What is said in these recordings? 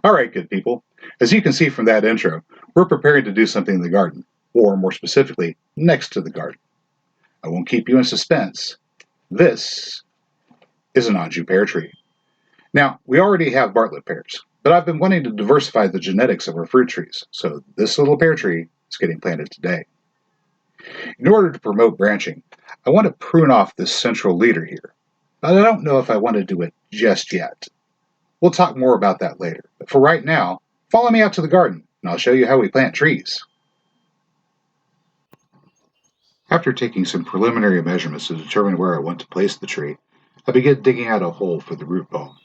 All right, good people. As you can see from that intro, we're preparing to do something in the garden, or more specifically, next to the garden. I won't keep you in suspense. This is an Anjou pear tree. Now, we already have Bartlett pears, but I've been wanting to diversify the genetics of our fruit trees, so this little pear tree is getting planted today. In order to promote branching, I want to prune off this central leader here, but I don't know if I want to do it just yet. We'll talk more about that later, but for right now, follow me out to the garden, and I'll show you how we plant trees. After taking some preliminary measurements to determine where I want to place the tree, I begin digging out a hole for the root ball.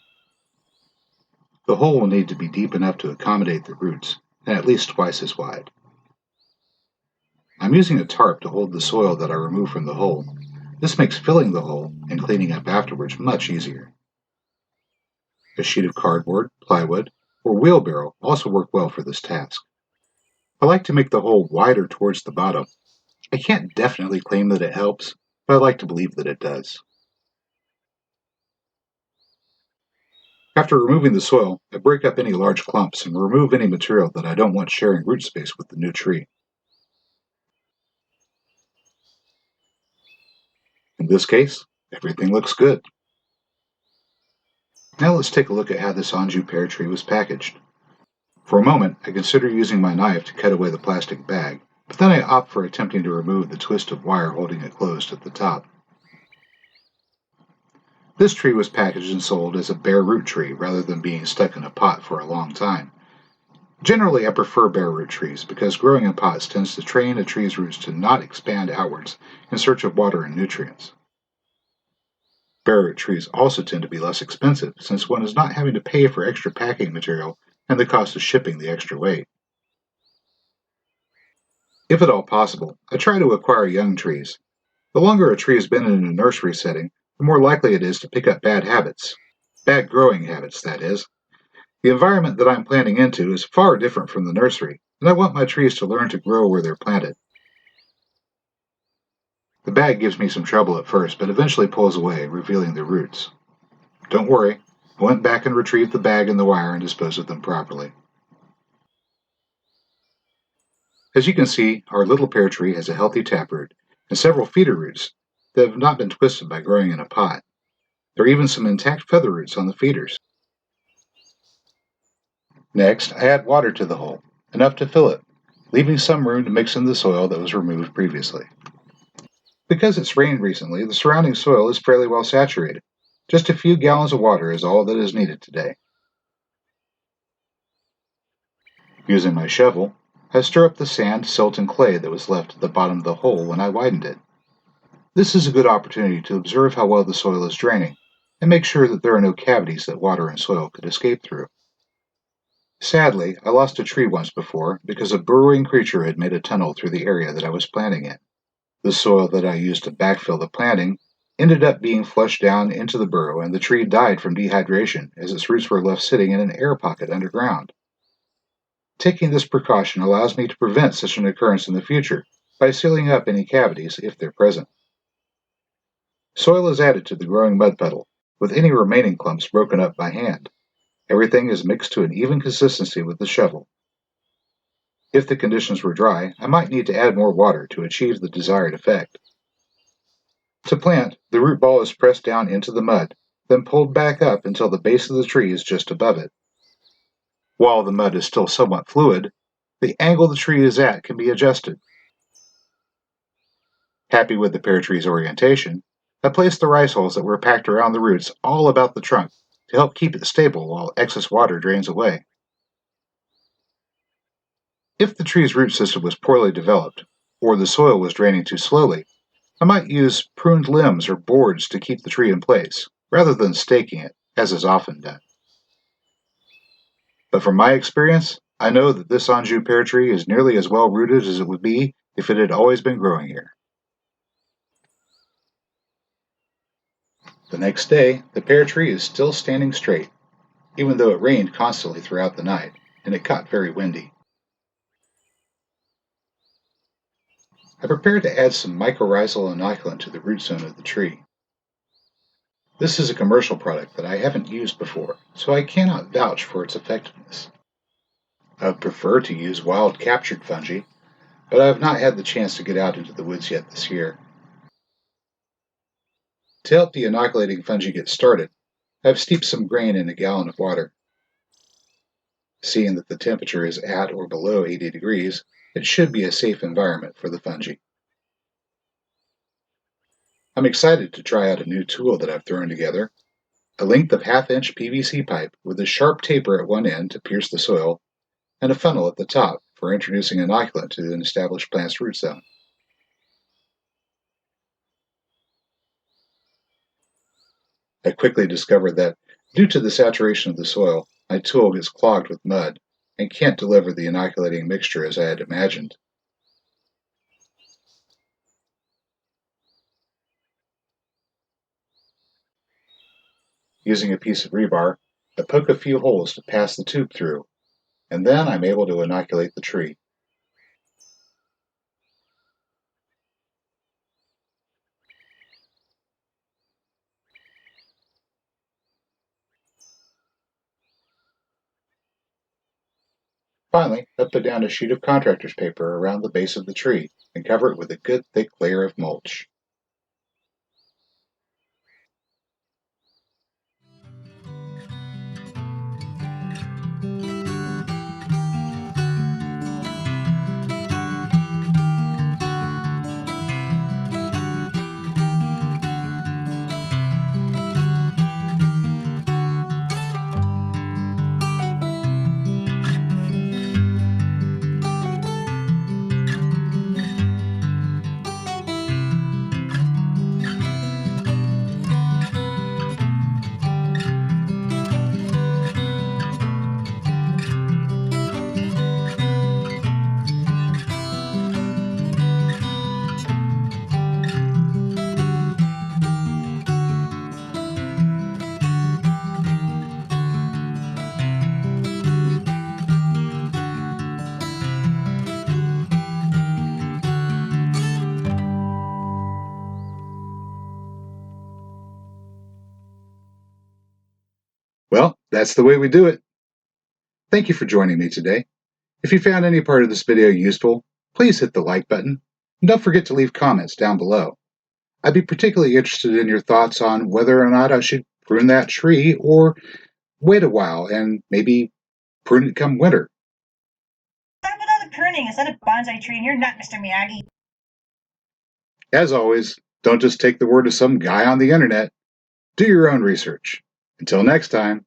The hole will need to be deep enough to accommodate the roots, and at least twice as wide. I'm using a tarp to hold the soil that I remove from the hole. This makes filling the hole and cleaning up afterwards much easier. A sheet of cardboard, plywood, or wheelbarrow also work well for this task. I like to make the hole wider towards the bottom. I can't definitely claim that it helps, but I like to believe that it does. After removing the soil, I break up any large clumps and remove any material that I don't want sharing root space with the new tree. In this case, everything looks good. Now let's take a look at how this Anjou pear tree was packaged. For a moment, I consider using my knife to cut away the plastic bag, but then I opt for attempting to remove the twist of wire holding it closed at the top. This tree was packaged and sold as a bare root tree rather than being stuck in a pot for a long time. Generally, I prefer bare root trees because growing in pots tends to train a tree's roots to not expand outwards in search of water and nutrients. Bare root trees also tend to be less expensive since one is not having to pay for extra packing material and the cost of shipping the extra weight. If at all possible, I try to acquire young trees. The longer a tree has been in a nursery setting, the more likely it is to pick up bad habits. Bad growing habits, that is. The environment that I'm planting into is far different from the nursery, and I want my trees to learn to grow where they're planted. The bag gives me some trouble at first, but eventually pulls away, revealing the roots. Don't worry, I went back and retrieved the bag and the wire and disposed of them properly. As you can see, our little pear tree has a healthy taproot and several feeder roots that have not been twisted by growing in a pot. There are even some intact feather roots on the feeders. Next, I add water to the hole, enough to fill it, leaving some room to mix in the soil that was removed previously. Because it's rained recently, the surrounding soil is fairly well saturated. Just a few gallons of water is all that is needed today. Using my shovel, I stir up the sand, silt, and clay that was left at the bottom of the hole when I widened it. This is a good opportunity to observe how well the soil is draining, and make sure that there are no cavities that water and soil could escape through. Sadly, I lost a tree once before because a burrowing creature had made a tunnel through the area that I was planting in. The soil that I used to backfill the planting ended up being flushed down into the burrow, and the tree died from dehydration as its roots were left sitting in an air pocket underground. Taking this precaution allows me to prevent such an occurrence in the future by sealing up any cavities if they're present. Soil is added to the growing mud puddle, with any remaining clumps broken up by hand. Everything is mixed to an even consistency with the shovel. If the conditions were dry, I might need to add more water to achieve the desired effect. To plant, the root ball is pressed down into the mud, then pulled back up until the base of the tree is just above it. While the mud is still somewhat fluid, the angle the tree is at can be adjusted. Happy with the pear tree's orientation, I placed the rice hulls that were packed around the roots all about the trunk to help keep it stable while excess water drains away. If the tree's root system was poorly developed, or the soil was draining too slowly, I might use pruned limbs or boards to keep the tree in place, rather than staking it, as is often done. But from my experience, I know that this Anjou pear tree is nearly as well rooted as it would be if it had always been growing here. The next day, the pear tree is still standing straight, even though it rained constantly throughout the night, and it got very windy. I prepared to add some mycorrhizal inoculant to the root zone of the tree. This is a commercial product that I haven't used before, so I cannot vouch for its effectiveness. I would prefer to use wild captured fungi, but I have not had the chance to get out into the woods yet this year. To help the inoculating fungi get started, I have steeped some grain in a gallon of water. Seeing that the temperature is at or below 80 degrees, it should be a safe environment for the fungi. I'm excited to try out a new tool that I've thrown together, a length of half-inch PVC pipe with a sharp taper at one end to pierce the soil, and a funnel at the top for introducing inoculant to an established plant's root zone. I quickly discovered that, due to the saturation of the soil, my tool gets clogged with mud and can't deliver the inoculating mixture as I had imagined. Using a piece of rebar, I poke a few holes to pass the tube through, and then I'm able to inoculate the tree. Finally, I put down a sheet of contractor's paper around the base of the tree and cover it with a good thick layer of mulch. Well, that's the way we do it. Thank you for joining me today. If you found any part of this video useful, please hit the like button, and don't forget to leave comments down below. I'd be particularly interested in your thoughts on whether or not I should prune that tree or wait a while and maybe prune it come winter. Stop with all the pruning instead of bonsai tree, and you're not Mr. Miyagi. As always, don't just take the word of some guy on the internet. Do your own research. Until next time.